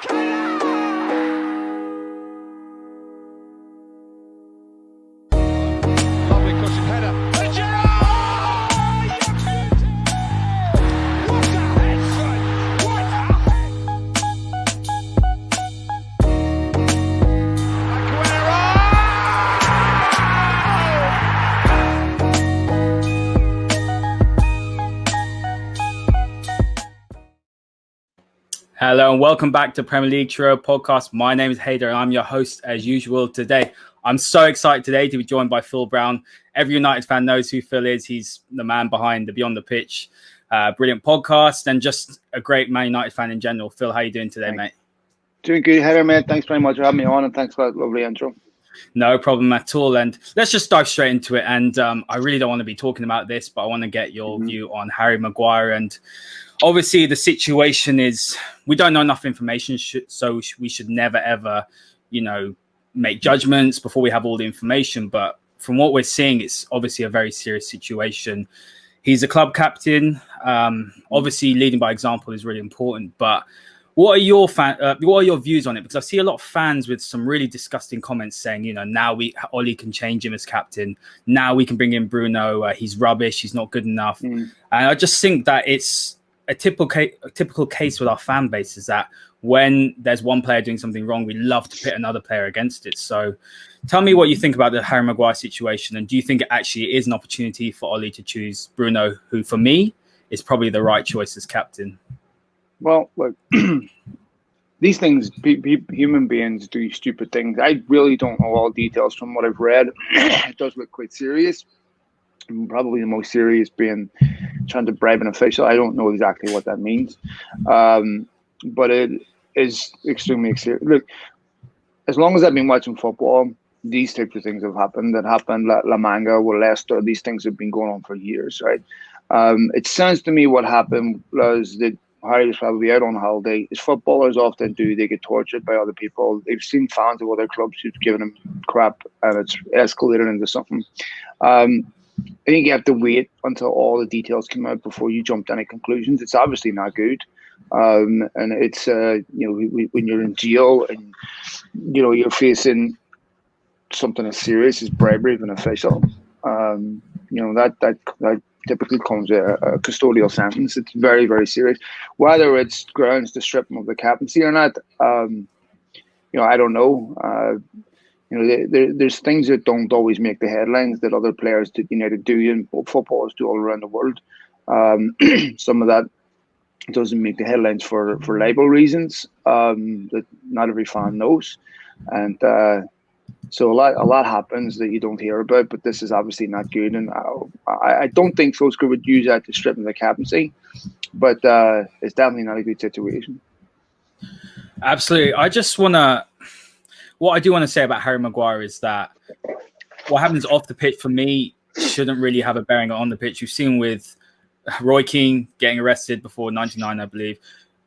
Lovely cushion header. And Gerrard! What a head, son! What a head! Maguire! Hello and welcome back to Premier League Trio Podcast. My name is Hader and I'm your host as usual today. I'm so excited today to be joined by Phil Brown. Every United fan knows who Phil is. He's the man behind the Beyond the Pitch brilliant podcast and just a great Man United fan in general. Phil, how are you doing today, mate? Doing good, Hader, mate. Thanks very much for having me on and thanks for that lovely intro. No problem at all. And let's just dive straight into it. And I really don't want to be talking about this, but I want to get your view on Harry Maguire. And obviously the situation is we don't know enough information, so we should never, ever, make judgments before we have all the information. But from what we're seeing, it's obviously a very serious situation. He's a club captain. Obviously, leading by example is really important. But what are your views on it? Because I see a lot of fans with some really disgusting comments saying, now Oli can change him as captain. Now we can bring in Bruno. He's rubbish. He's not good enough. And I just think that it's a typical case with our fan base is that when there's one player doing something wrong, we love to pit another player against it. So tell me what you think about the Harry Maguire situation. And do you think it actually is an opportunity for Oli to choose Bruno, who for me is probably the right choice as captain? Well, look, these things, human beings do stupid things. I really don't know all details from what I've read. It does look quite serious. Probably the most serious being trying to bribe an official. I don't know exactly what that means. But it is extremely serious. Look, as long as I've been watching football, these types of things have happened. That happened at La Manga with Leicester. These things have been going on for years, right? It sounds to me what happened was that Harry was probably out on holiday. As footballers often do, they get tortured by other people. They've seen fans of other clubs who've given them crap, and it's escalated into something. I think you have to wait until all the details come out before you jump to any conclusions. It's obviously not good. And it's, when you're in jail and, you're facing something as serious as bribery of an official, that typically comes a custodial sentence. It's very, very serious. Whether it's grounds to strip him of the captaincy or not, I don't know. There's things that don't always make the headlines that other players at United do and footballers do all around the world. Some of that doesn't make the headlines for libel reasons that not every fan knows. And so a lot happens that you don't hear about, but this is obviously not good. And I don't think Solskjaer would use that to strip him of the captaincy, but it's definitely not a good situation. Absolutely. What I do want to say about Harry Maguire is that what happens off the pitch for me shouldn't really have a bearing on the pitch. You've seen with Roy Keane getting arrested before 99, I believe.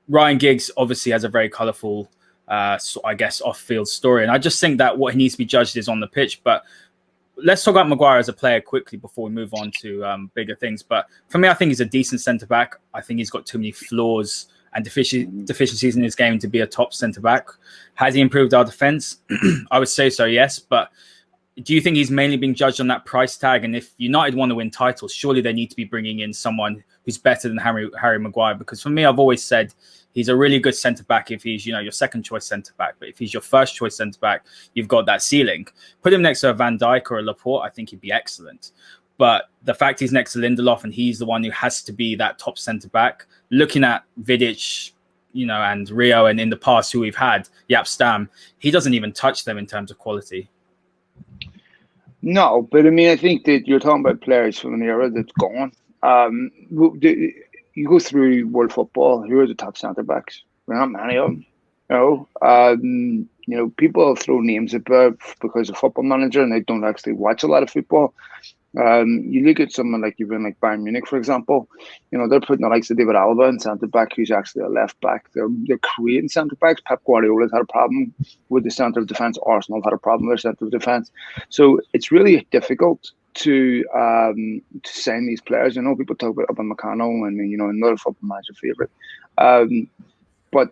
Ryan Giggs obviously has a very colourful, off-field story. And I just think that what he needs to be judged is on the pitch. But let's talk about Maguire as a player quickly before we move on to bigger things. But for me, I think he's a decent centre-back. I think he's got too many flaws and deficiencies in his game to be a top centre-back. Has he improved our defence? I would say so, yes. But do you think he's mainly being judged on that price tag? And if United want to win titles, surely they need to be bringing in someone who's better than Harry Maguire. Because for me, I've always said he's a really good centre-back if he's, your second choice centre-back. But if he's your first choice centre-back, you've got that ceiling. Put him next to a Van Dijk or a Laporte, I think he'd be excellent. But the fact he's next to Lindelof and he's the one who has to be that top centre-back, looking at Vidic, and Rio, and in the past who we've had, Jaap Stam, he doesn't even touch them in terms of quality. No, but I think that you're talking about players from an era that's gone. You go through world football, who are the top centre-backs? There aren't many of them. People throw names about because of Football Manager and they don't actually watch a lot of football. You look at someone like Bayern Munich, for example. They're putting the likes of David Alaba in centre back, who's actually a left back. They're creating centre backs. Pep Guardiola's had a problem with the centre of defence. Arsenal have had a problem with their centre of defence. So it's really difficult to sign these players. I know people talk about Upamecano and another Football Manager favourite. but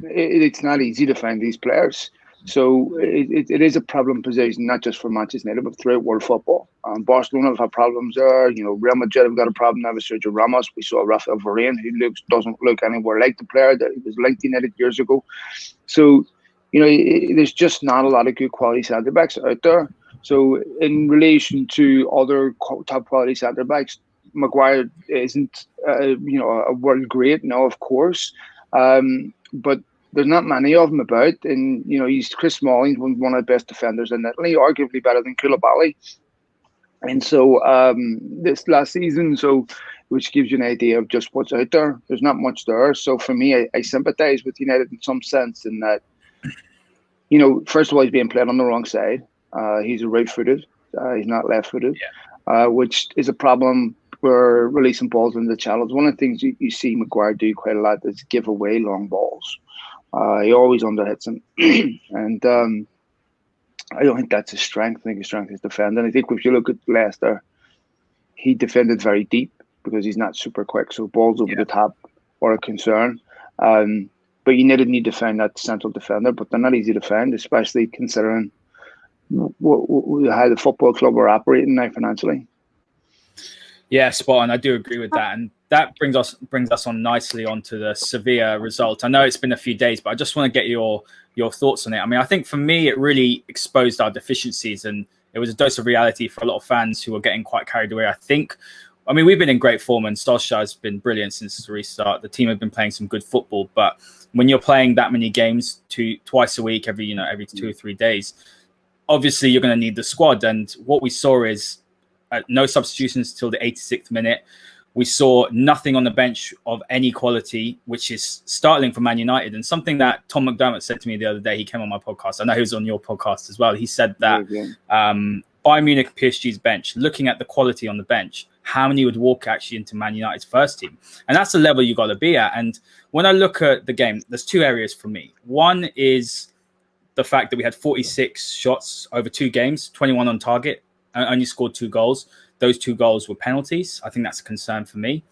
it's not easy to find these players. So it is a problem position, not just for Manchester United, but throughout world football. Barcelona have had problems there. Real Madrid have got a problem now with Sergio Ramos. We saw Rafael Varane, who doesn't look anywhere like the player that he was linked to United years ago. So, there's just not a lot of good quality centre backs out there. So in relation to other top quality centre backs, Maguire isn't, a world great, no, of course. But there's not many of them about, and he's Chris Smalling's one of the best defenders in Italy, arguably better than Koulibaly. And so this last season, which gives you an idea of just what's out there. There's not much there. So for me, I sympathise with United in some sense in that, first of all, he's being played on the wrong side. He's right-footed. He's not left-footed, which is a problem. We're releasing balls into the channels. One of the things you see Maguire do quite a lot is give away long balls. He always underhits them. And I don't think that's his strength. I think his strength is defending. I think if you look at Leicester, he defended very deep because he's not super quick. So balls over the top are a concern. But United need to find that central defender, but they're not easy to find, especially considering how the football club are operating now financially. Yeah, spot on. I do agree with that. And that brings us on nicely onto the Sevilla result. I know it's been a few days, but I just want to get your thoughts on it. I mean, I think for me, it really exposed our deficiencies, and it was a dose of reality for a lot of fans who were getting quite carried away. I mean, we've been in great form, and Solskjaer's been brilliant since the restart. The team have been playing some good football, but when you're playing that many games twice a week, every 2 or 3 days, obviously you're going to need the squad. And what we saw is no substitutions till the 86th minute. We saw nothing on the bench of any quality, which is startling for Man United. And something that Tom McDermott said to me the other day, he came on my podcast. I know he was on your podcast as well. He said that Bayern Munich PSG's bench, looking at the quality on the bench, how many would walk actually into Man United's first team? And that's the level you got to be at. And when I look at the game, there's two areas for me. One is the fact that we had 46 shots over 2 games, 21 on target, and only scored 2 goals. Those 2 goals were penalties. I think that's a concern for me.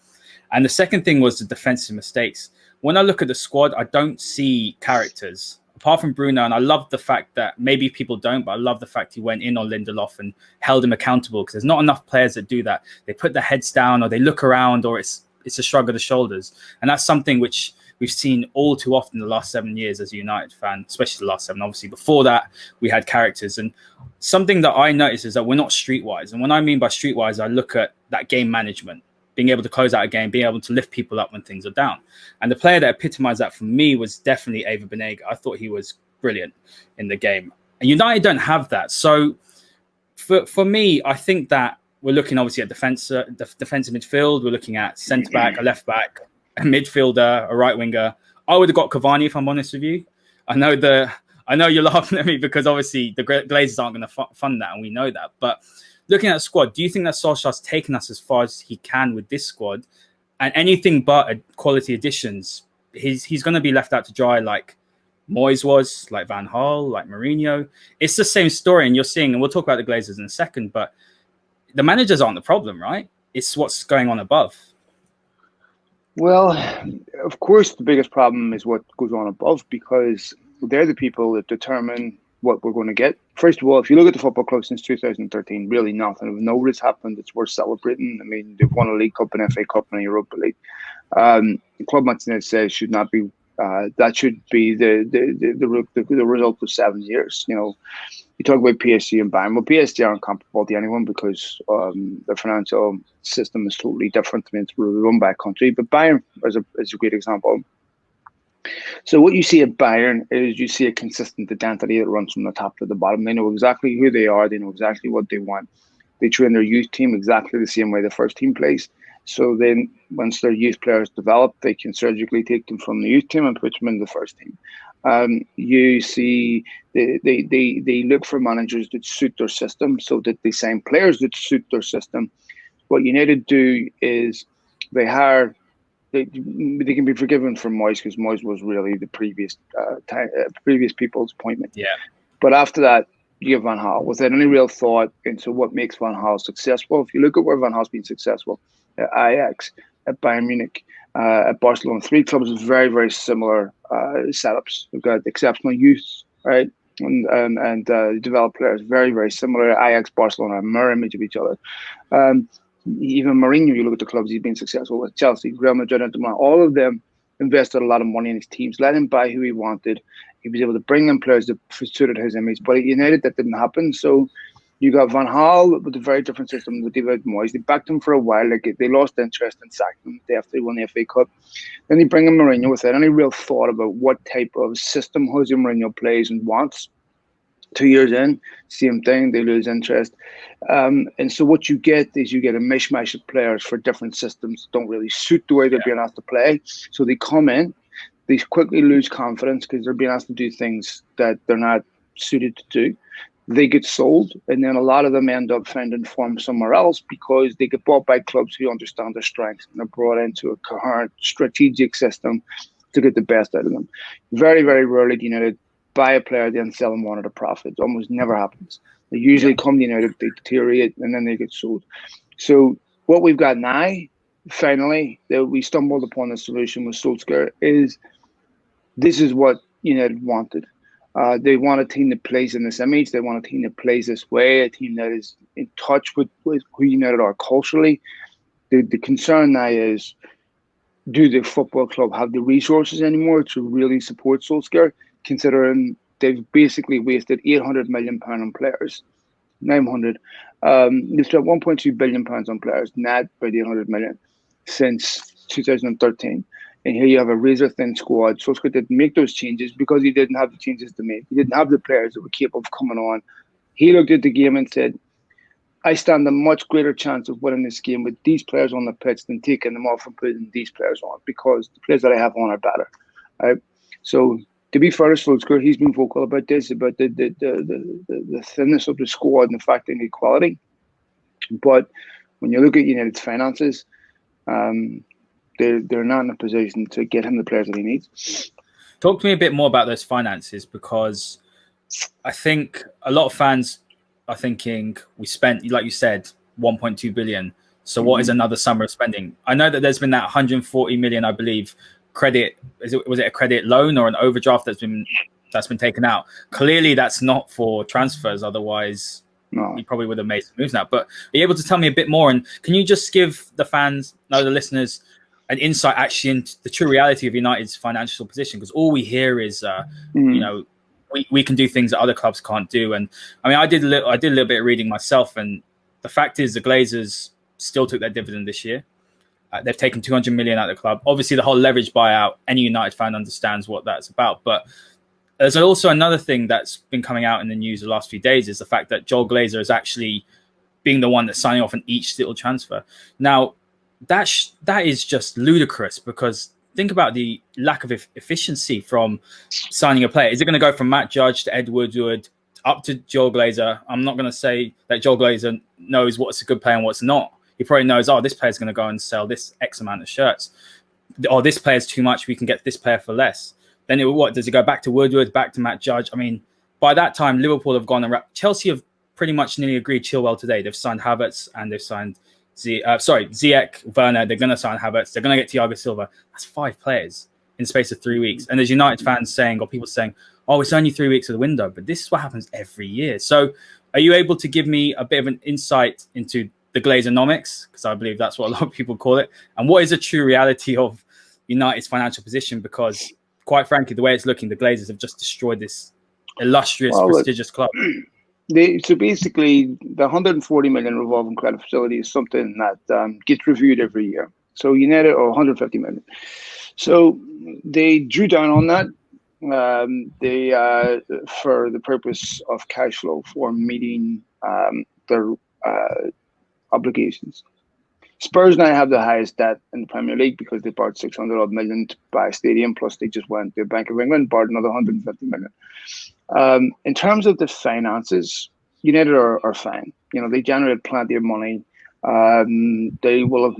And the second thing was the defensive mistakes. When I look at the squad, I don't see characters. Apart from Bruno, and I love the fact that maybe people don't, but I love the fact he went in on Lindelof and held him accountable, because there's not enough players that do that. They put their heads down, or they look around, or it's a shrug of the shoulders. And that's something which we've seen all too often the last 7 years as a United fan, especially the last 7. Obviously, before that, we had characters. And something that I notice is that we're not streetwise. And when I mean by streetwise, I look at that game management, being able to close out a game, being able to lift people up when things are down. And the player that epitomized that for me was definitely Ava Banega. I thought he was brilliant in the game. And United don't have that. So for me, I think that we're looking obviously at defensive midfield. We're looking at centre-back, a left-back, a midfielder, a right winger. I would have got Cavani, if I'm honest with you. I know you're laughing at me because obviously the Glazers aren't going to fund that, and we know that. But looking at the squad, do you think that Solskjaer's taken us as far as he can with this squad? And anything but quality additions, he's going to be left out to dry like Moyes was, like Van Gaal, like Mourinho. It's the same story, and you're seeing, and we'll talk about the Glazers in a second, but the managers aren't the problem, right? It's what's going on above. Well, of course, the biggest problem is what goes on above, because they're the people that determine what we're going to get. First of all, if you look at the football club since 2013, really nothing. If nobody's happened, it's worth celebrating. I mean, they've won a League Cup, an FA Cup, and a Europa League. Club Martinez says should not be. That should be the result of 7 years. You talk about PSG and Bayern. Well, PSG aren't comparable to anyone because the financial system is totally different. I mean, it's run by a country, but Bayern is a great example. So what you see at Bayern is you see a consistent identity that runs from the top to the bottom. They know exactly who they are. They know exactly what they want. They train their youth team exactly the same way the first team plays. So then once their youth players develop, they can surgically take them from the youth team and put them in the first team. You see they look for managers that suit their system, so that they sign players that suit their system. What United do is they hire. They can be forgiven from Moyes because Moyes was really the previous people's appointment. Yeah. But after that, you have Van Gaal without any real thought into what makes Van Gaal successful. If you look at where Van Gaal's been successful, at Ajax, at Bayern Munich, At Barcelona, 3 clubs with very, very similar setups. We've got exceptional youth, right? And developed players, very, very similar. Ajax, Barcelona, a mirror image of each other. Even Mourinho, you look at the clubs he's been successful with, Chelsea, Real Madrid, and Milan, all of them invested a lot of money in his teams, let him buy who he wanted. He was able to bring in players that suited his image. But at United, that didn't happen. So you got Van Gaal with a very different system with David Moyes. They backed him for a while. Like, they lost interest and sacked him after they won the FA Cup. Then they bring in Mourinho without any real thought about what type of system Jose Mourinho plays and wants. 2 years in, same thing, they lose interest. And so what you get is you get a mishmash of players for different systems that don't really suit the way they're being asked to play. So they come in, they quickly lose confidence because they're being asked to do things that they're not suited to do. They get sold, and then a lot of them end up finding form somewhere else because they get bought by clubs who understand their strengths and they're brought into a coherent strategic system to get the best out of them. Very, very rarely do United buy a player, then sell them one at a profit. It almost never happens. They usually come to United, they deteriorate, and then they get sold. So what we've got now, finally, that we stumbled upon the solution with Solskjaer is this is what United wanted. They want a team that plays in this image. They want a team that plays this way, a team that is in touch with who United are culturally. The concern now is, do the football club have the resources anymore to really support Solskjaer, considering they've basically wasted £800 million on players, 900. They've spent £1.2 billion on players, not by the 800 million, since 2013. And here you have a razor-thin squad. Solskjaer didn't make those changes because he didn't have the changes to make. He didn't have the players that were capable of coming on. He looked at the game and said, I stand a much greater chance of winning this game with these players on the pitch than taking them off and putting these players on, because the players that I have on are better. Right? So, to be fair to Solskjaer, he's been vocal about this, about the thinness of the squad and the fact they need quality. But when you look at United's finances, they're not in a position to get him the players that he needs. Talk to me a bit more about those finances, because I think a lot of fans are thinking we spent, like you said, 1.2 billion. So what is another summer of spending? I know that there's been that 140 million, I believe, credit. Was it a credit loan or an overdraft that's been taken out? Clearly, that's not for transfers. Otherwise, he probably would have made some moves now. But are you able to tell me a bit more? And can you just give the fans, the listeners, an insight actually into the true reality of United's financial position? Because all we hear is, we can do things that other clubs can't do. And I mean, I did a little bit of reading myself, and the fact is the Glazers still took their dividend this year. They've taken 200 million out of the club. Obviously, the whole leverage buyout, any United fan understands what that's about. But there's also another thing that's been coming out in the news the last few days, is the fact that Joel Glazer is actually being the one that's signing off on each little transfer. Now, that is just ludicrous, because think about the lack of efficiency from signing a player. Is it going to go from Matt Judge to Ed Woodward up to Joel Glazer? I'm not going to say that Joel Glazer knows what's a good player and what's not. He probably knows, this player's going to go and sell this X amount of shirts. Or this player's too much, we can get this player for less. Then does it go back to Woodward, back to Matt Judge? I mean, by that time, Liverpool have gone and Chelsea have pretty much nearly agreed Chilwell today. They've signed Havertz and they've signed Ziyech, Werner. They're going to sign Havertz. They're going to get Thiago Silva. That's 5 players in the space of 3 weeks. And there's United fans saying, or people saying, it's only 3 weeks of the window. But this is what happens every year. So are you able to give me a bit of an insight into the Glazernomics, because I believe that's what a lot of people call it, and what is the true reality of United's financial position? Because quite frankly, the way it's looking, the Glazers have just destroyed this illustrious, prestigious club. So basically, the 140 million revolving credit facility is something that gets reviewed every year. So United, or 150 million. So they drew down on that. For the purpose of cash flow, for meeting their obligations. Spurs now have the highest debt in the Premier League because they borrowed 600 odd million to buy a stadium, plus they just went to the Bank of England, borrowed another 150 million. In terms of the finances, United are fine. They generate plenty of money. They will have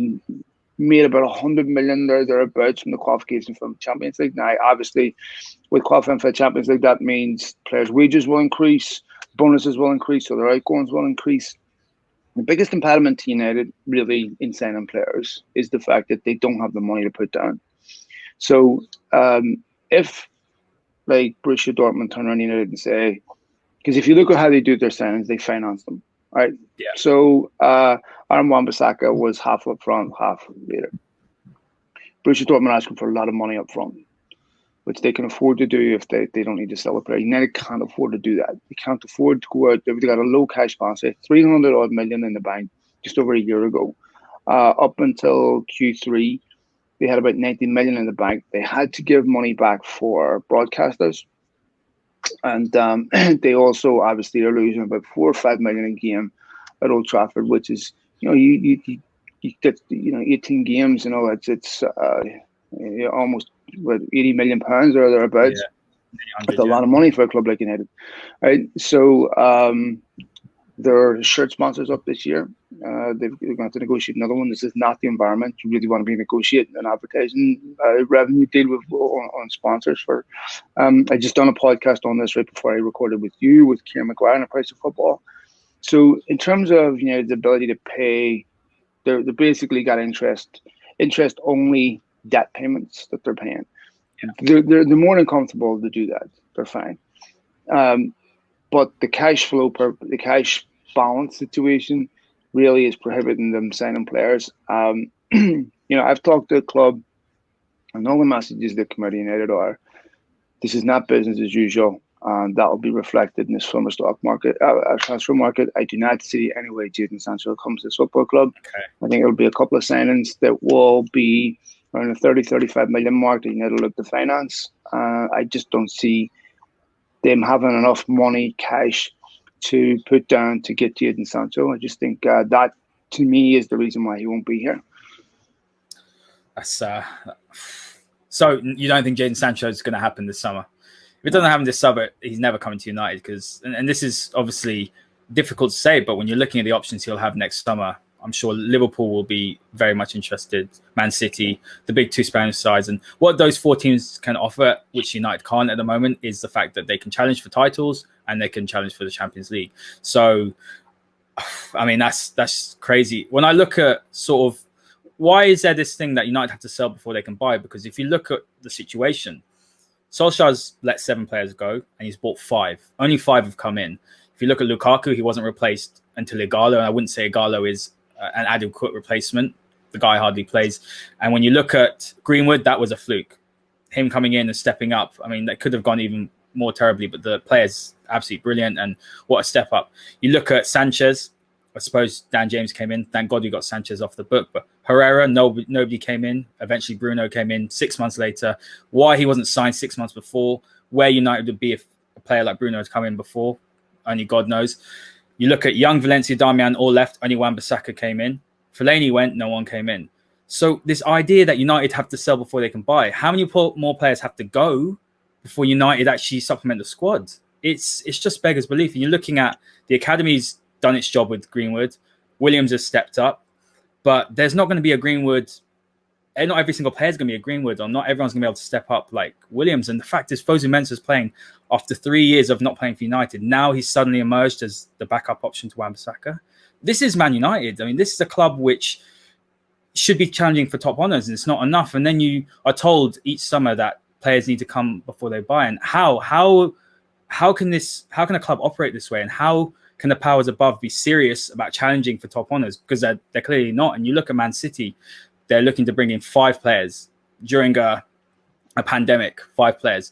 made about 100 million thereabouts from the qualification from the Champions League. Now, obviously, with qualifying for the Champions League, that means players' wages will increase, bonuses will increase, so their outgoings will increase. The biggest impediment to United, really, in signing players is the fact that they don't have the money to put down. So if, like, Borussia Dortmund turn around United and say, because if you look at how they do their signings, they finance them, right? Yeah. So Aaron Wan-Bissaka was half up front, half later. Borussia Dortmund asking for a lot of money up front, which they can afford to do if they don't need to sell a player. United can't afford to do that. They can't afford to go out. They've got a low cash balance, 300 odd million in the bank just over a year ago. Up until Q3, they had about 90 million in the bank. They had to give money back for broadcasters. And they also obviously are losing about 4 or 5 million a game at Old Trafford, which is, you get 18 games, it's almost what, 80 million pounds or thereabouts. That's a lot of money for a club like United, right? So their shirt sponsors up this year. They're going to negotiate another one. This is not the environment you really want to be negotiating an advertising revenue deal with on sponsors for. I just done a podcast on this right before I recorded with you, with Kieran Maguire on the Price of Football. So in terms of the ability to pay, they're basically got interest only debt payments that they're paying. Yeah. They're more than comfortable to do that. They're fine. But the cash balance situation really is prohibiting them signing players. I've talked to the club, and all the messages that come out of United are, this is not business as usual, and that will be reflected in this summer transfer market. I do not see any way Jadon Sancho comes to this football club. Okay. I think it'll be a couple of signings that will be around the 30-35 million mark that United will look to finance. I just don't see them having enough money, cash, to put down to get Jadon Sancho. I just think that, to me, is the reason why he won't be here. That's so you don't think Jadon Sancho is going to happen this summer? If it doesn't happen this summer, he's never coming to United, because, and this is obviously difficult to say, but when you're looking at the options he'll have next summer, I'm sure Liverpool will be very much interested, Man City, the big two Spanish sides. And what those four teams can offer, which United can't at the moment, is the fact that they can challenge for titles and they can challenge for the Champions League. So, I mean, that's crazy. When I look at sort of, why is there this thing that United have to sell before they can buy? Because if you look at the situation, Solskjaer's let 7 players go and he's bought 5. Only 5 have come in. If you look at Lukaku, he wasn't replaced until Ighalo, and I wouldn't say Ighalo is an adequate replacement. The guy hardly plays. And when you look at Greenwood, that was a fluke. Him coming in and stepping up, I mean, that could have gone even more terribly, but the player's absolutely brilliant, and what a step up. You look at Sanchez, I suppose Dan James came in. Thank God we got Sanchez off the book, but Herrera, nobody came in. Eventually Bruno came in 6 months later. Why he wasn't signed 6 months before, where United would be if a player like Bruno had come in before, only God knows. You look at young Valencia, Darmian, all left. Only Wan-Bissaka came in. Fellaini went. No one came in. So this idea that United have to sell before they can buy, how many more players have to go before United actually supplement the squad? It's just beggars belief. And you're looking at the academy's done its job with Greenwood. Williams has stepped up, but there's not going to be a Greenwood. Not every single player is going to be a Greenwood, or not everyone's going to be able to step up like Williams. And the fact is, Fosu Mensah's playing after 3 years of not playing for United. Now he's suddenly emerged as the backup option to Wan-Bissaka. This is Man United. I mean, this is a club which should be challenging for top honours, and it's not enough. And then you are told each summer that players need to come before they buy. And how can a club operate this way? And how can the powers above be serious about challenging for top honours? Because they're clearly not. And you look at Man City. They're looking to bring in 5 players during a pandemic, 5 players.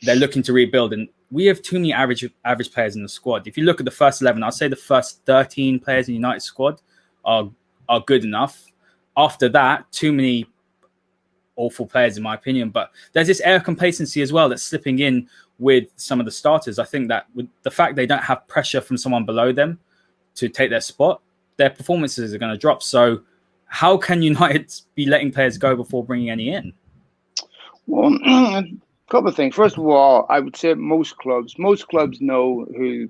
They're looking to rebuild. And we have too many average players in the squad. If you look at the first 11, I'll say the first 13 players in the United squad are good enough. After that, too many awful players, in my opinion. But there's this air of complacency as well that's slipping in with some of the starters. I think that with the fact they don't have pressure from someone below them to take their spot, their performances are going to drop. So how can United be letting players go before bringing any in? Well, a couple of things. First of all, I would say most clubs know who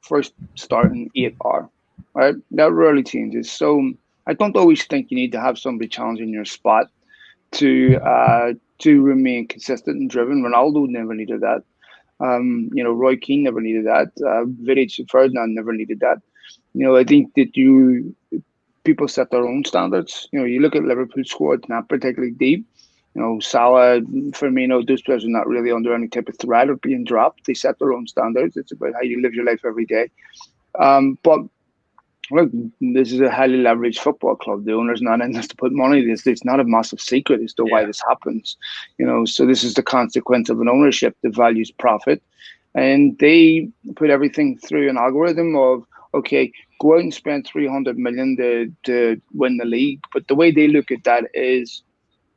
first starting 8 are, right? That rarely changes. So I don't always think you need to have somebody challenging your spot to remain consistent and driven. Ronaldo never needed that. Roy Keane never needed that. Vidic and Ferdinand never needed that. I think that people set their own standards. You look at Liverpool's squad, not particularly deep. Salah, Firmino, those players are not really under any type of threat of being dropped. They set their own standards. It's about how you live your life every day. But look, this is a highly leveraged football club. The owner's not in this to put money. It's not a massive secret as to why this happens. So this is the consequence of an ownership that values profit. And they put everything through an algorithm of, okay, go out and spend 300 million to win the league. But the way they look at that is,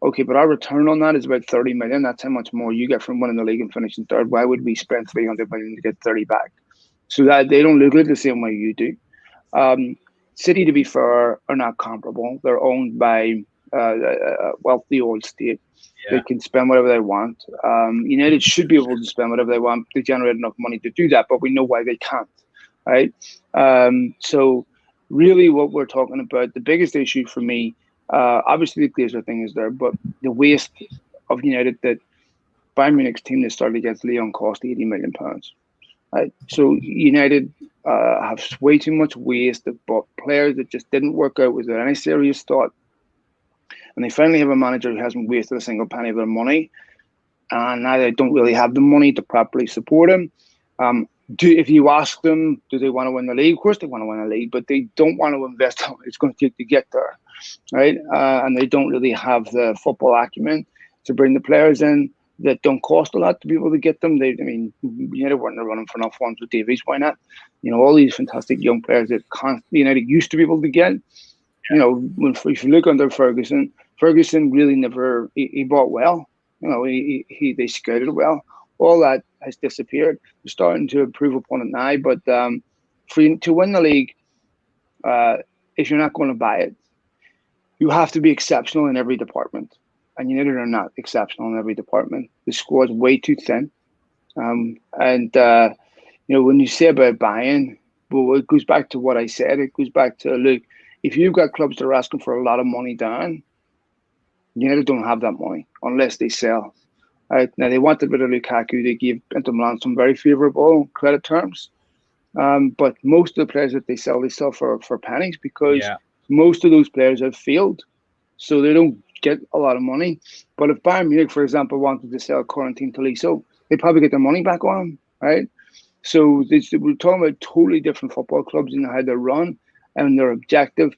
okay, but our return on that is about 30 million. That's how much more you get from winning the league and finishing third. Why would we spend 300 million to get 30 back? So that they don't look at it the same way you do. City, to be fair, are not comparable. They're owned by a wealthy old state. They can spend whatever they want. United should be able to spend whatever they want. They generate enough money to do that, but we know why they can't, right? So really what we're talking about, the biggest issue for me, obviously the Glazer thing is there, but the waste of United that Bayern Munich's team that started against Lyon cost £80 million. Right? So United have way too much waste. They've bought players that just didn't work out. Was there any serious thought? And they finally have a manager who hasn't wasted a single penny of their money. And now they don't really have the money to properly support him. If you ask them, do they want to win the league? Of course they want to win the league, but they don't want to invest what it's going to take to get there, right? And they don't really have the football acumen to bring the players in that don't cost a lot to be able to get them. United weren't running for enough ones with Davies. Why not? All these fantastic young players that United used to be able to get. If you look under Ferguson really never he bought well. They scouted well. All that has disappeared. They're starting to improve upon it now, but to win the league, if you're not going to buy it, you have to be exceptional in every department. And United are not exceptional in every department. The squad's way too thin. When you say about buying, well, it goes back to what I said. It goes back to, look, if you've got clubs that are asking for a lot of money down, United don't have that money unless they sell. Right? Now, they wanted a bit of Lukaku. They gave Inter Milan some very favourable credit terms. But most of the players that they sell for pennies because most of those players have failed. So they don't get a lot of money. But if Bayern Munich, for example, wanted to sell Corentin Tolisso, they probably get their money back on him, right? So we're talking about totally different football clubs and how they run and their objective.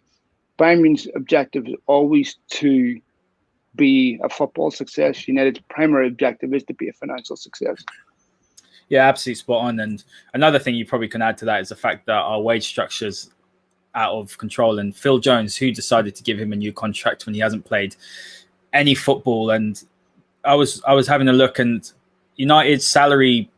Bayern Munich's objective is always to be a football success. United's primary objective is to be a financial success. Yeah, absolutely spot on. And another thing you probably can add to that is the fact that our wage structure's out of control. And Phil Jones, who decided to give him a new contract when he hasn't played any football. And I was having a look, and United's salary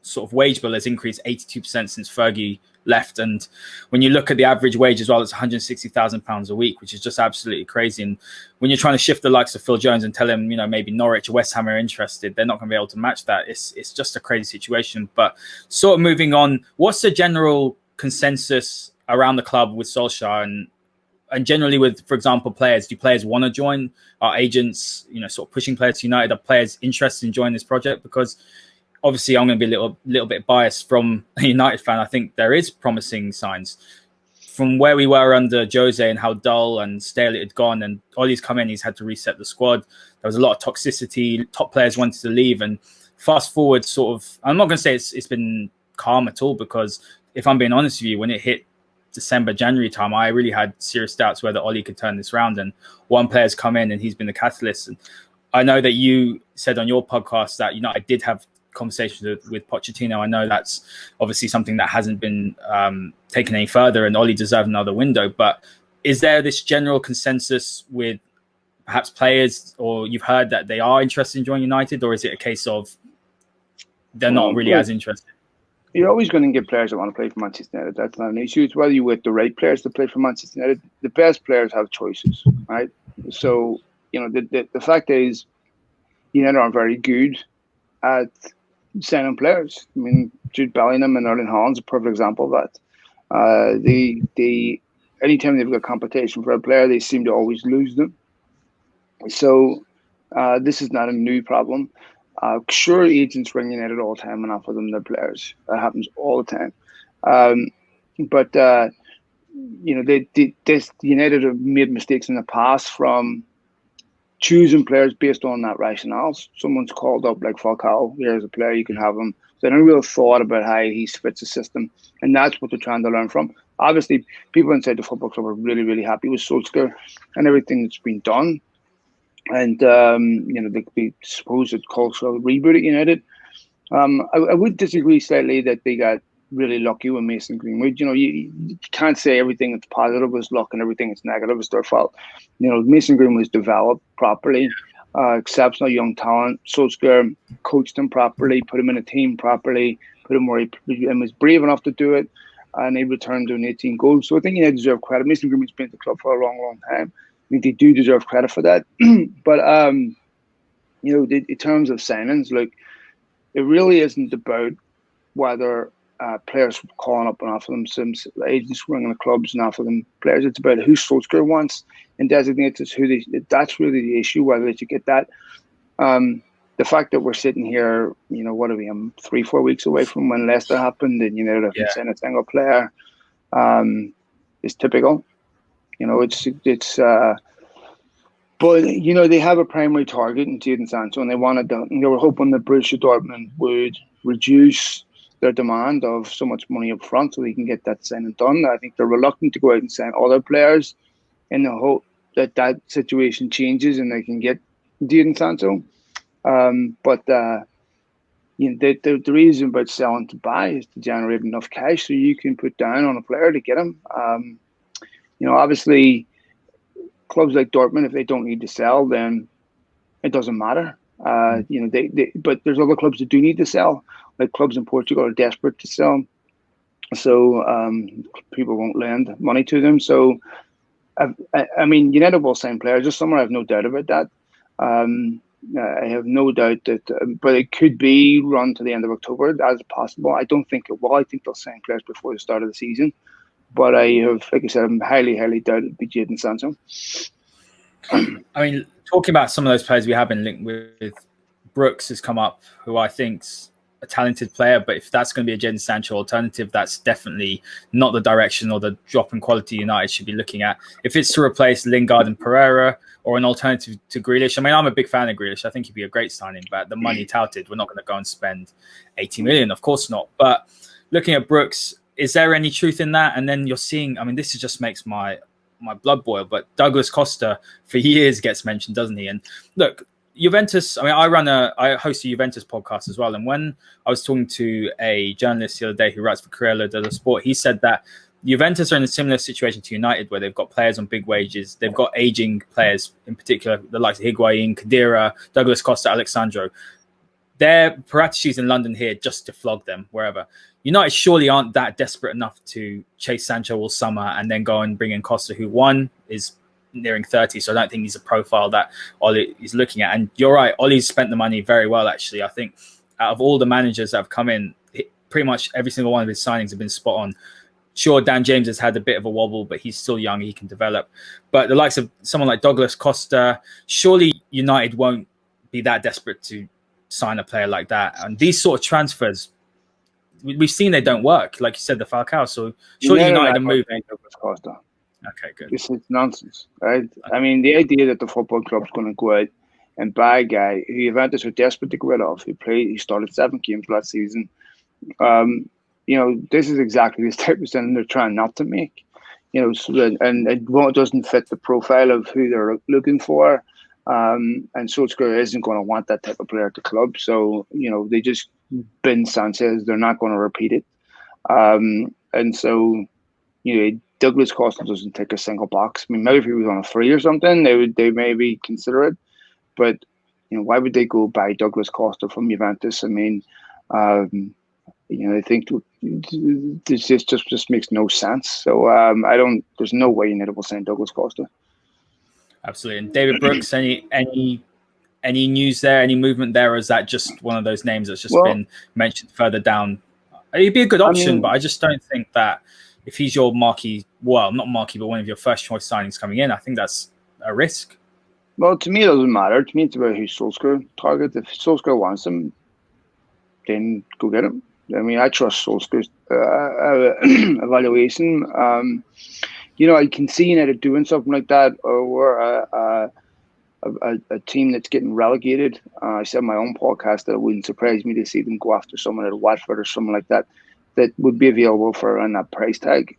sort of wage bill has increased 82% since Fergie left. And when you look at the average wage as well, it's £160,000 a week, which is just absolutely crazy. And when you're trying to shift the likes of Phil Jones and tell him, maybe Norwich or West Ham are interested, they're not going to be able to match that. It's just a crazy situation. But sort of moving on, what's the general consensus around the club with Solskjaer and generally with, for example, players? Do players want to join? Are agents, sort of pushing players to United? Are players interested in joining this project? Because obviously I'm going to be a little bit biased from a United fan. I think there is promising signs from where we were under Jose and how dull and stale it had gone. And Ollie's come in, he's had to reset the squad. There was a lot of toxicity. Top players wanted to leave. And fast forward, sort of, I'm not going to say it's been calm at all, because if I'm being honest with you, when it hit December, January time, I really had serious doubts whether Ollie could turn this round. And one player's come in and he's been the catalyst. And I know that you said on your podcast that I did have conversations with Pochettino. I know that's obviously something that hasn't been taken any further, and Ollie deserved another window. But is there this general consensus with perhaps players, or you've heard that they are interested in joining United, or is it a case of they're not really as interested? You're always going to get players that want to play for Manchester United. That's not an issue. It's whether you get the right players to play for Manchester United. The best players have choices, right? So, the fact is, United aren't very good at signing players. I mean, Jude Bellingham and Erling Haaland's a perfect example of that. They anytime they've got competition for a player, they seem to always lose them. So this is not a new problem. Sure, agents ring United all the time and offer them their players. That happens all the time. But this United have made mistakes in the past from choosing players based on that rationale. Someone's called up like Falcao, here's a player, you can have him. So they don't really thought about how he fits the system. And that's what they're trying to learn from. Obviously, people inside the football club are really, really happy with Solskjaer and everything that's been done. And, there could be supposed cultural reboot at United. I would disagree slightly that they got really lucky with Mason Greenwood. You can't say everything that's positive was luck and everything that's negative is their fault. Mason Greenwood was developed properly, exceptional young talent. Solskjaer coached him properly, put him in a team properly, put him where he was brave enough to do it, and he returned doing 18 goals. So I think they deserve credit. Mason Greenwood's been at the club for a long, long time. I think they do deserve credit for that. But in terms of signings, it really isn't about whether players calling up and offer them some agents ringing the clubs and offer them players. It's about who Solskjaer wants and designates as who that's really the issue, whether they should get that. The fact that we're sitting here, what are we, 3-4 weeks away from when Leicester happened and haven't signed a single player, is typical. But they have a primary target in Jadon Sancho, and they were hoping that Borussia Dortmund would reduce their demand of so much money up front so they can get that signing done. I think they're reluctant to go out and sign other players in the hope that situation changes and they can get Jadon Sancho. But the reason about selling to buy is to generate enough cash so you can put down on a player to get him. Obviously, clubs like Dortmund, if they don't need to sell, then it doesn't matter. But there's other clubs that do need to sell. Like clubs in Portugal are desperate to sell, so people won't lend money to them. So, United will sign players this summer. I have no doubt about that. I have no doubt that, but it could be run to the end of October. That is possible. I don't think it will. I think they'll sign players before the start of the season. But like I said, I'm highly, highly doubt it'll be Jadon Sancho. Talking about some of those players we have been linked with, Brooks has come up, who I think's a talented player, but if that's going to be a Jadon Sancho alternative, that's definitely not the direction or the drop in quality United should be looking at. If it's to replace Lingard and Pereira or an alternative to Grealish, I'm a big fan of Grealish. I think he'd be a great signing, but the money touted, we're not going to go and spend 80 million, of course not. But looking at Brooks, is there any truth in that? And then you're seeing, this just makes my blood boil, but Douglas Costa for years gets mentioned, doesn't he? And look, Juventus, I host a Juventus podcast as well. And when I was talking to a journalist the other day who writes for Corriere dello Sport, he said that Juventus are in a similar situation to United, where they've got players on big wages. They've got aging players, in particular, the likes of Higuain, Khedira, Douglas Costa, Alexandro. They're Paraticis in London here just to flog them wherever. United surely aren't that desperate enough to chase Sancho all summer and then go and bring in Costa, who one is nearing 30. So I don't think he's a profile that Ollie is looking at. And you're right, Ollie's spent the money very well, actually. I think out of all the managers that have come in, pretty much every single one of his signings have been spot on. Sure, Dan James has had a bit of a wobble, but he's still young. He can develop. But the likes of someone like Douglas Costa, surely United won't be that desperate to sign a player like that. And these sort of transfers, we've seen they don't work. Like you said, the Falcao. So surely United are moving. Douglas Costa. Okay, good. This is nonsense, right? The idea that the football club's going to go out and buy a guy who Juventus are desperate to get rid of, he started 7 games last season. This is exactly the type of signing they're trying not to make. And it doesn't fit the profile of who they're looking for. And Solskjaer isn't going to want that type of player at the club. So, they just bin Sanchez. They're not going to repeat it. And so, Douglas Costa doesn't tick a single box. Maybe if he was on a free or something, they maybe consider it. But, why would they go buy Douglas Costa from Juventus? I think this just makes no sense. So there's no way United will sign Douglas Costa. Absolutely. And David Brooks, any news there, any movement there, or is that just one of those names that's just been mentioned further down? He'd be a good option, but I just don't think that if he's your marquee, well, not marquee, but one of your first choice signings coming in, I think that's a risk. Well, to me, it doesn't matter. To me, it's about who Solskjaer targets. If Solskjaer wants him, then go get him. I mean, I trust Solskjaer's evaluation. I can see United doing something like that, or a team that's getting relegated. I said in my own podcast that it wouldn't surprise me to see them go after someone at Watford or something like that would be available for around that price tag.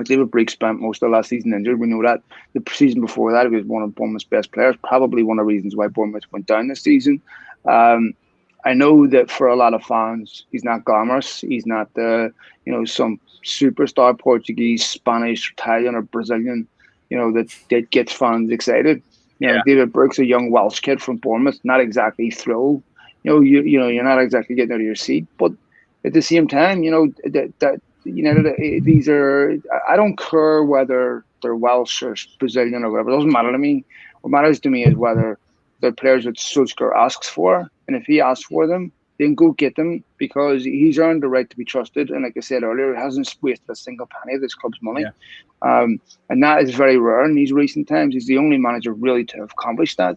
David Bleak spent most of the last season injured. We know that. The season before that, he was one of Bournemouth's best players. Probably one of the reasons why Bournemouth went down this season. I know that for a lot of fans, he's not glamorous. He's not some superstar Portuguese, Spanish, Italian, or Brazilian, that gets fans excited. David Brooks, a young Welsh kid from Bournemouth, not exactly thrilled. You're not exactly getting out of your seat, but at the same time, these are. I don't care whether they're Welsh or Brazilian or whatever. It doesn't matter to me. What matters to me is whether they're players that Solskjaer asks for, and if he asks for them, then go get them, because he's earned the right to be trusted. And like I said earlier, he hasn't wasted a single penny of this club's money. Yeah. And that is very rare in these recent times. He's the only manager really to have accomplished that,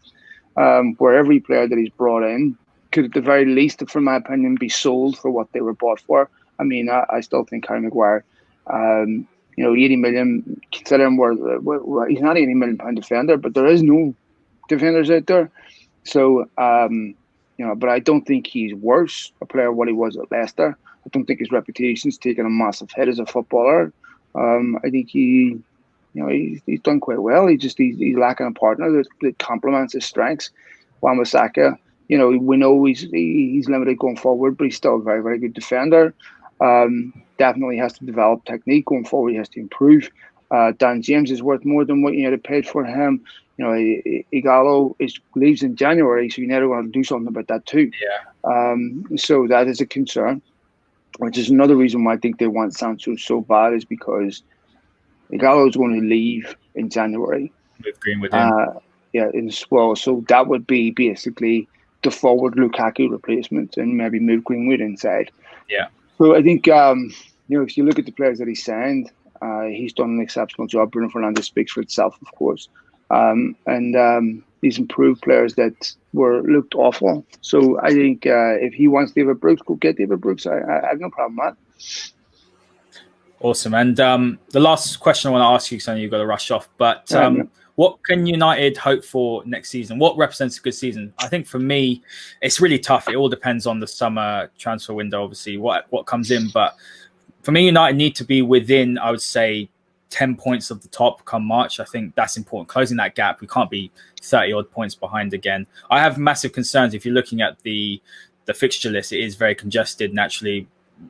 where every player that he's brought in could, at the very least, from my opinion, be sold for what they were bought for. I mean, I still think Harry Maguire, 80 million, considering he's not an £80 million defender, but there is no defenders out there. So, but I don't think he's worse a player what he was at Leicester. I don't think his reputation's taken a massive hit as a footballer. I think he's done quite well. He's lacking a partner that complements his strengths. Wan-Bissaka, we know he's limited going forward, but he's still a very, very good defender. Definitely has to develop technique going forward. He has to improve. Dan James is worth more than what United paid for him. Igalo leaves in January, so United want to do something about that too. Yeah. So that is a concern, which is another reason why I think they want Sancho so bad, is because Igalo is going to leave in January. With Greenwood in. So that would be basically the forward Lukaku replacement, and maybe move Greenwood inside. Yeah. So I think if you look at the players that he signed, he's done an exceptional job. Bruno Fernandes speaks for itself, of course. And these improved players that looked awful. So I think if he wants David Brooks, go get David Brooks. I have no problem with that. Awesome. And the last question I want to ask you, because I know you've got to rush off, but what can United hope for next season? What represents a good season? I think for me, it's really tough. It all depends on the summer transfer window, obviously, what comes in. But for me, United need to be within, I would say, 10 points of the top come March. I think that's important. Closing that gap. We can't be 30-odd points behind again. I have massive concerns. If you're looking at the fixture list, it is very congested naturally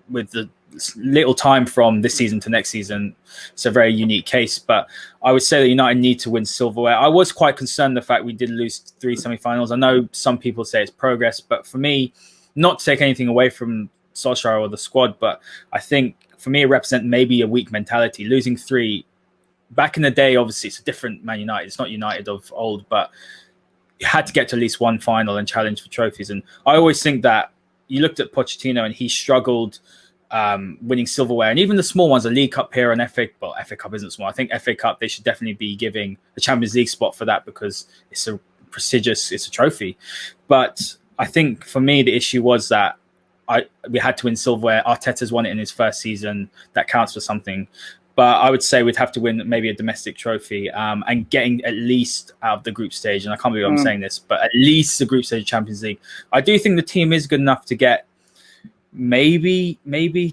with the little time from this season to next season. It's a very unique case, but I would say that United need to win silverware. I was quite concerned the fact we did lose 3 semi-finals. I know some people say it's progress, but for me, not to take anything away from Solskjaer or the squad, but I think for me it represents maybe a weak mentality. Losing 3 back in the day, obviously it's a different Man United. It's not United of old, but you had to get to at least one final and challenge for trophies. And I always think that you looked at Pochettino and he struggled winning silverware, and even the small ones, a League Cup here and FA Cup isn't small. I think FA Cup, they should definitely be giving the Champions League spot for that, because it's a trophy. But I think for me, the issue was that we had to win silverware. Arteta's won it in his first season. That counts for something. But I would say we'd have to win maybe a domestic trophy and getting at least out of the group stage. And I can't believe I'm saying this, but at least the group stage of Champions League. I do think the team is good enough to get maybe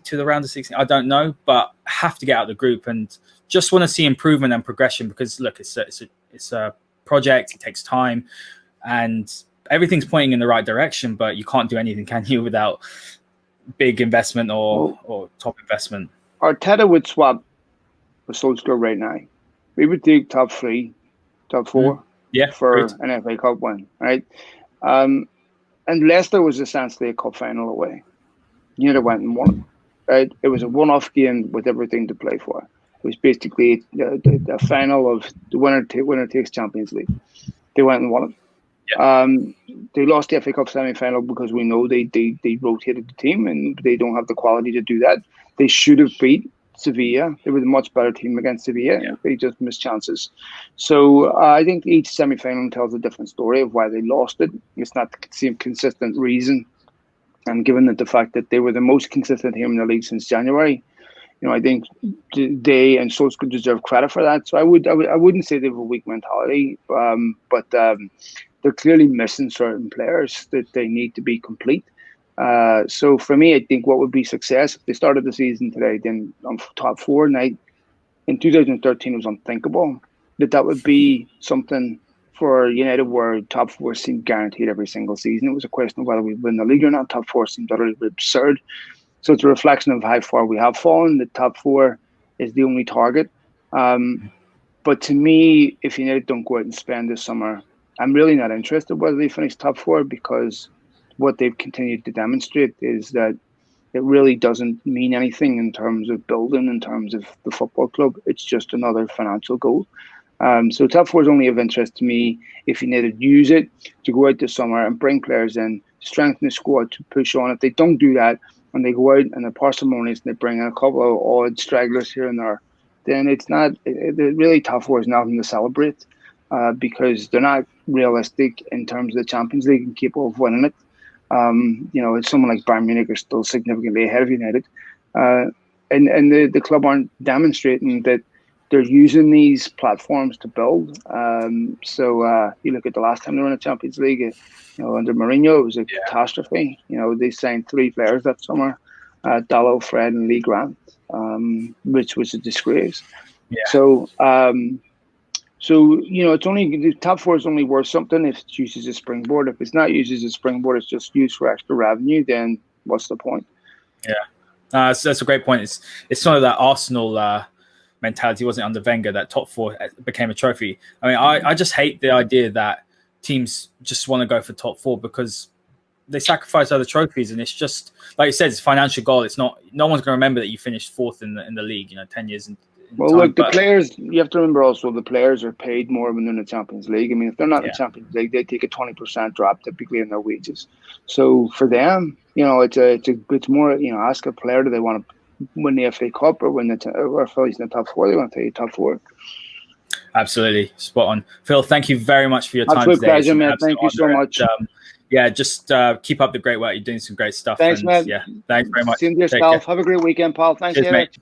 to the round of 16. I don't know, but have to get out of the group, and just want to see improvement and progression, because look, it's a project. It takes time, and everything's pointing in the right direction, but you can't do anything, can you, without big investment or top investment? Arteta would swap with Solskjaer right now. We would take top 3, top 4 for an FA Cup win, right? And Leicester was essentially a cup final away. United went and won it, right? It was a one-off game with everything to play for. It was basically the final of the winner takes Champions League. They went and won it. Yeah. They lost the FA Cup semi-final because we know they rotated the team and they don't have the quality to do that. They should have beat Sevilla. They were a much better team against Sevilla. Yeah. They just missed chances. So I think each semi-final tells a different story of why they lost it. It's not the same consistent reason And given that the fact that they were the most consistent team in the league since January, I think they and Solskjaer deserve credit for that. So I wouldn't say they have a weak mentality, but they're clearly missing certain players that they need to be complete. So for me, I think what would be success if they started the season today, then on top four. And in 2013, it was unthinkable that would be something for United where top four seemed guaranteed every single season. It was a question of whether we win the league or not. Top four seemed utterly absurd. So it's a reflection of how far we have fallen. The top four is the only target. But to me, if United don't go out and spend this summer, I'm really not interested whether they finish top four, because what they've continued to demonstrate is that it really doesn't mean anything in terms of building, in terms of the football club. It's just another financial goal. So top four is only of interest to me if United use it to go out this summer and bring players in, strengthen the squad to push on. If they don't do that, and they go out and they're parsimonious and they bring in a couple of odd stragglers here and there, then it's not really top four is nothing to celebrate, because they're not realistic in terms of the Champions League and capable of winning it. It's someone like Bayern Munich are still significantly ahead of United, and the club aren't demonstrating that they're using these platforms to build. So you look at the last time they were in the Champions League, under Mourinho, it was a catastrophe. They signed 3 players that summer, Dalot, Fred, and Lee Grant, which was a disgrace. Yeah. So it's only the top four is only worth something if it's used as a springboard. If it's not used as a springboard, it's just used for extra revenue. Then what's the point? Yeah, that's a great point. It's sort of that Arsenal mentality, wasn't it, under Wenger, that top four became a trophy. I mean, I just hate the idea that teams just want to go for top four because they sacrifice other trophies, and it's just like you said, it's a financial goal. It's not. No one's going to remember that you finished 4th in the league. 10 years in well, time. Look, the players. You have to remember also the players are paid more when they're in the Champions League. I mean, if they're not in the Champions League, they take a 20% drop typically in their wages. So for them, it's more. Ask a player, do they want to win the FA Cup or win or finish in the top four? They want to take top four. Absolutely, spot on, Phil. Thank you very much for your time today. Absolute pleasure, man. Thank you so much. Just keep up the great work. You're doing some great stuff. Thanks, man. Yeah, thanks very much. Same to yourself. Have a great weekend, pal. Thanks, Cheers, mate.